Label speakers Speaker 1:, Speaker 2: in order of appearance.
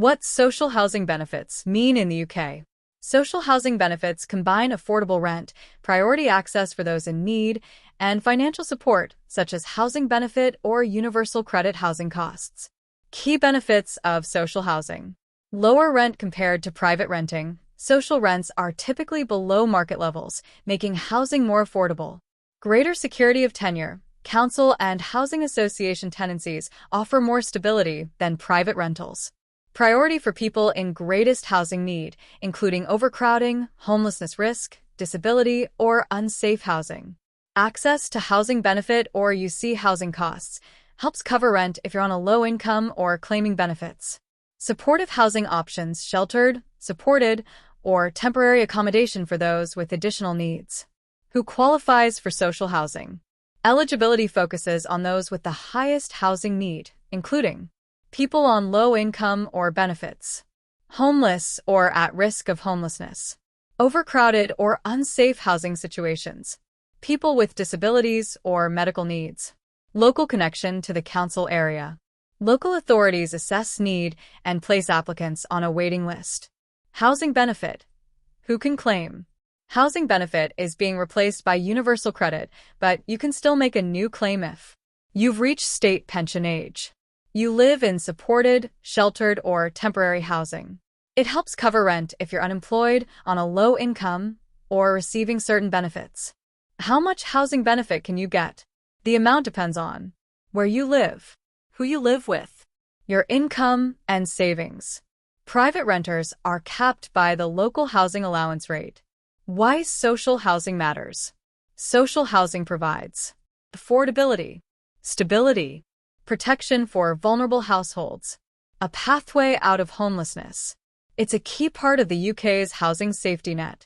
Speaker 1: What social housing benefits mean in the UK? Social housing benefits combine affordable rent, priority access for those in need, and financial support, such as housing benefit or universal credit housing costs. Key benefits of social housing. Lower rent compared to private renting. Social rents are typically below market levels, making housing more affordable. Greater security of tenure. Council and housing association tenancies offer more stability than private rentals. Priority for people in greatest housing need, including overcrowding, homelessness risk, disability, or unsafe housing. Access to housing benefit or UC housing costs helps cover rent if you're on a low income or claiming benefits. Supportive housing options, sheltered, supported, or temporary accommodation for those with additional needs. Who qualifies for social housing? Eligibility focuses on those with the highest housing need, including people on low income or benefits, homeless or at risk of homelessness, overcrowded or unsafe housing situations, people with disabilities or medical needs, local connection to the council area. Local authorities assess need and place applicants on a waiting list. Housing benefit. Who can claim? Housing benefit is being replaced by universal credit, but you can still make a new claim if you've reached state pension age. You live in supported, sheltered, or temporary housing. It helps cover rent if you're unemployed, on a low income, or receiving certain benefits. How much housing benefit can you get? The amount depends on where you live, who you live with, your income, and savings. Private renters are capped by the local housing allowance rate. Why social housing matters. Social housing provides affordability, stability, protection for vulnerable households, a pathway out of homelessness. It's a key part of the UK's housing safety net.